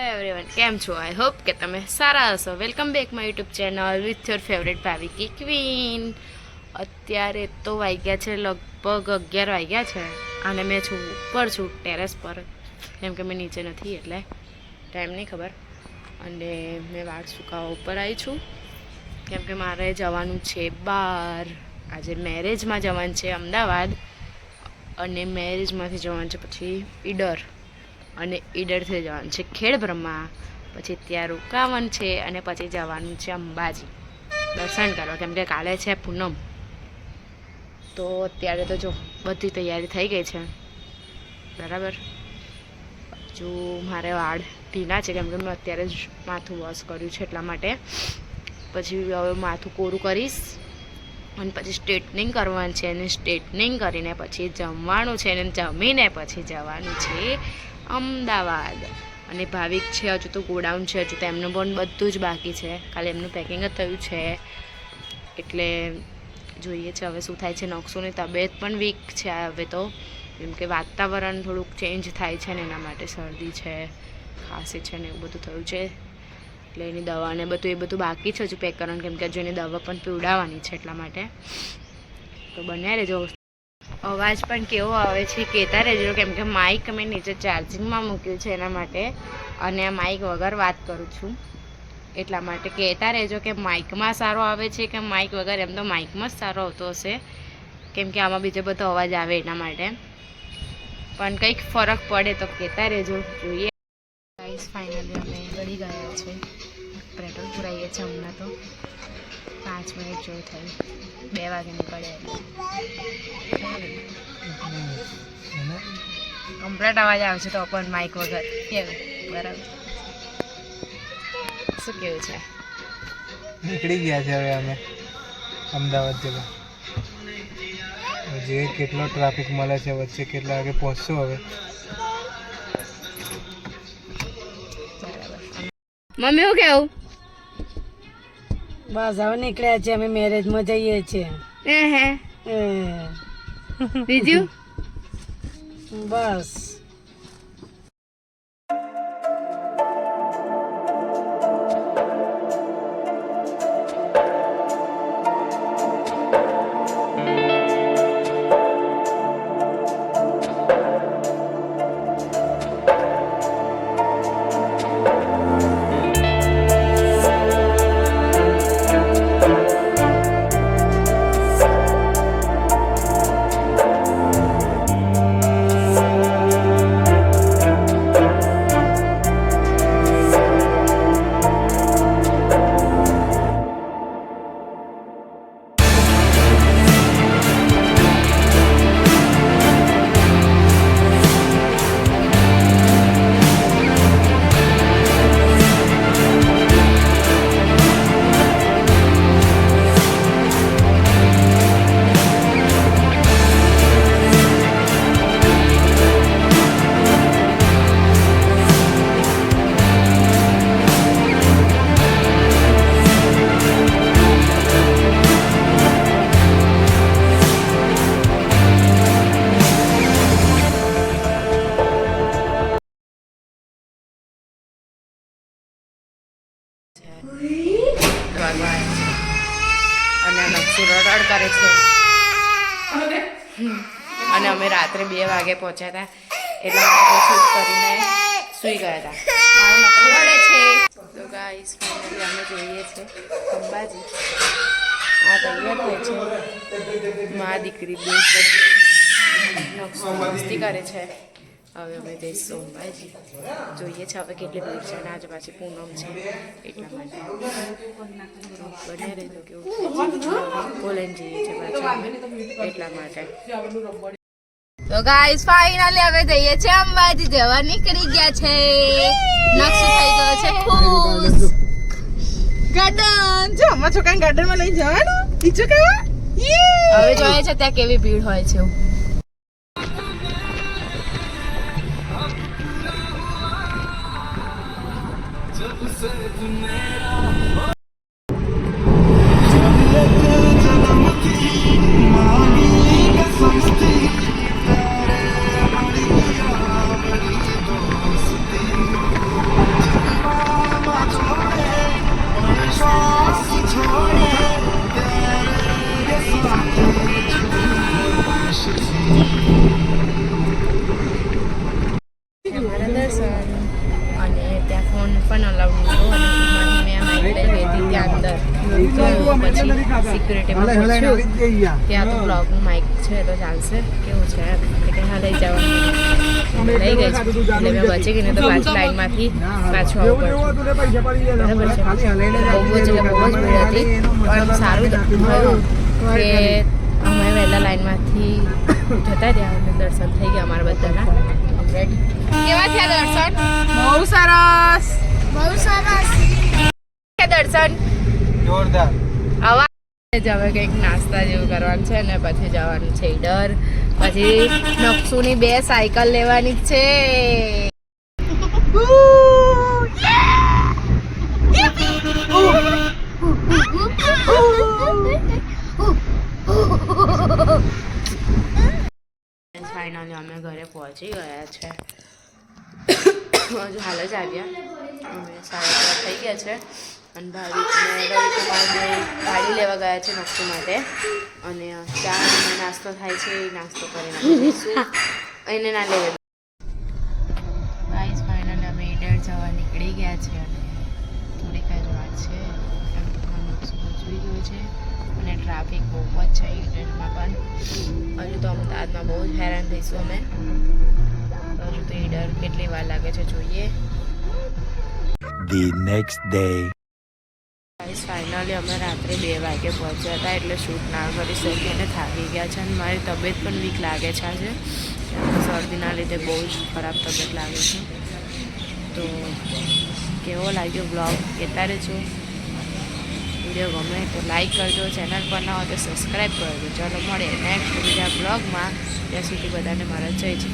Everyone કેમ છો? I hope કે તમે સારા હશો. Welcome back my YouTube channel with your favourite Bhaviki queen. અત્યારે તો વાગ્યા છે લગભગ 11 વાગ્યા છે અને મેં છું ઉપર છું ટેરેસ પર, કેમ કે મેં નીચે નથી એટલે ટાઈમ નહીં ખબર. અને મેં વાળ સુકાવા ઉપર આવી છું કેમ કે મારે જવાનું છે બહાર. આજે મેરેજમાં જવાનું છે અમદાવાદ, અને મેરેજમાંથી જવાનું છે પછી ઈડર, અને ઈડરથી જવાનું છે ખેડબ્રહ્મા, પછી ત્યાં રોકાવાનું છે અને પછી જવાનું છે અંબાજી દર્શન કરવા, કેમ કે કાલે છે પૂનમ. તો અત્યારે તો જો બધી તૈયારી થઈ ગઈ છે બરાબર. જો મારે વાળ ઢીલા છે કેમ કે મેં અત્યારે જ માથું વોશ કર્યું છે એટલા માટે. પછી હવે માથું કોરું કરીશ અને પછી સ્ટ્રેટનિંગ કરવાનું છે, અને સ્ટ્રેટનિંગ કરીને પછી જમવાનું છે, અને જમીને પછી જવાનું છે અમદાવાદ. અને ભાવિક છે હજુ તો ગોડાઉન છે, હજુ તો એમનું પણ બધું જ બાકી છે, ખાલી એમનું પેકિંગ જ થયું છે. એટલે જોઈએ છે હવે શું થાય છે. નકશોની તબિયત પણ વીક છે હવે તો, કેમ કે વાતાવરણ થોડુંક ચેન્જ થાય છે ને એના માટે શરદી છે, ખાંસી છે ને એવું બધું થયું છે. એટલે એની દવા ને બધું એ બધું બાકી છે હજુ પેક કરવાનું, કેમ કે હજુ એની દવા પણ પીવડાવવાની છે એટલા માટે. તો બન્યા રહેજો. અવાજ પણ કેવો આવે છે કહેતા રહેજો, કેમ કે માઇક મેં નીચે ચાર્જિંગમાં મૂક્યું છે એના માટે, અને આ માઇક વગર વાત કરું છું એટલા માટે. કહેતા રહેજો કે માઇકમાં સારો આવે છે કે માઇક વગર. એમ તો માઇકમાં જ સારો આવતો હશે, કેમ કે આમાં બીજો બધો અવાજ આવે એના માટે, પણ કંઈક ફરક પડે તો કહેતા રહેજો. જોઈએ ગાઈસ, ફાઇનલી અમે ગળી ગયા છે, પેટ્રોલ પુરાઈએ છીએ હમણાં. તો 5 મિનિટ જેવું થયું, 2 વાગે નીકળ્યા. કમ્પ્લેટ અવાજ આવશે તો પણ માઇક વગર કેવું બરાબર. શું કેવું છે? નીકળી ગયા છે હવે અમે અમદાવાદ જવા. જે કેટલો ટ્રાફિક મળે છે વચ્ચે, કેટલા વાગે પહોંચશો હવે? મમ્મી શું કેવું? બસ હવે નીકળ્યા છે અમે, મેરેજમાં જઈએ છીએ. બીજું બસ અને નકશી રડ કરે છે. અને અમે રાત્રે 2 વાગે પહોંચ્યા હતા, એટલા માટે શૂટ કરીને સૂઈ ગયા હતા. મારો નકશી રડે છે. તો ગાઈસ, ફાઇનલી અમે જઈએ છીએ અંબાજી. આ તૈયાર થાય છે, મા દીકરી બે નકશો મસ્તી કરે છે. હવે અમે જઈશું અંબાજી. જોઈએ છે હવે કેટલી ભીડ છે, અને આજે પાછી પૂનમ છે એટલા માટે. બને રહેજો કેવું બોલાઈને જઈએ છીએ પાછા અમે એટલા માટે. તો ગાઈસ, ફાઇનલી હવે જઈએ છીએ અંબાજી. જવા નીકળી ગયા છે. નકશો થઈ ગયો છે ખુશ. ગાર્ડન જો અમારા છોકરાને ગાર્ડનમાં લઈ જવાનું ઈચ્છો કેવા. હવે જોઈએ છે ત્યાં કેવી ભીડ હોય છે. દર્શન અને ત્યાં ફોન પણ અલાઉડ નહોતો અને ફોનમાંથી મેં માઇક લઈ ગઈ હતી ત્યાં અંદર તો પછી સિક્યુરિટીમાં પૂછ્યું ત્યાં તો બ્લોગનું માઇક છે તો ચાલશે કેવું છે એમ કે હા લઈ જવાનું લઈ ગઈ છું એટલે મેં બચી ગઈ ને તો પાછી લાઈનમાંથી પાછું આવવું પડતું બરાબર છે બહુ જ ભીડ હતી પણ સારું થયું કે અમે વહેલા લાઈનમાંથી જતા રહ્યા અને દર્શન થઈ ગયા અમારા બધાના રેડી કેવા થયા દર્શન બહુ સરસ દર્શન જોરદાર. આવા જ હવે કંઈક નાસ્તા જેવું કરવાનું છે ને પછી જવાનું છે ઈડર પછી નકશુની 2 સાયકલ લેવાની છે ફાઇનલી અમે ઘરે પહોંચી ગયા છે હજુ હાલ જ આવ્યા અમે 3:30 થઈ ગયા છે અને ભાવિકને ગાડી લેવા ગયા છે નકશો માટે અને ચા અને નાસ્તો થાય છે એ નાસ્તો કરીને જઈશું એને ના લેવા ગાઈસ ફાઇનલી અમે ઈડર જવા નીકળી ગયા છે અને થોડીક જ વાર છે નકશો પહોંચી ગયો છે અને ટ્રાફિક બહુ જ છે ઈડરમાં પણ હજુ તો અમદાવાદમાં બહુ જ હેરાન થઈશું અમે હજુ તો ઈડર કેટલી વાર લાગે છે જોઈએ The next day. Guys finally અમે રાત્રે 2 વાગે પહોંચ્યા હતા એટલે શૂટ ના કરી શકીએ અને થાકી ગયા છે અને મારી તબિયત પણ વીક લાગે છે આજે શરદીના લીધે બહુ જ ખરાબ તબિયત લાગે છે તો કેવો લાગ્યો બ્લોગ કહેતા રહેજો વિડીયો ગમે તો લાઈક કરજો ચેનલ પર ના હોય તો સબસ્ક્રાઈબ કરજો ચાલો મળીએ નેક્સ્ટ બીજા બ્લોગમાં ત્યાં સુધી બધાને મારા જય છે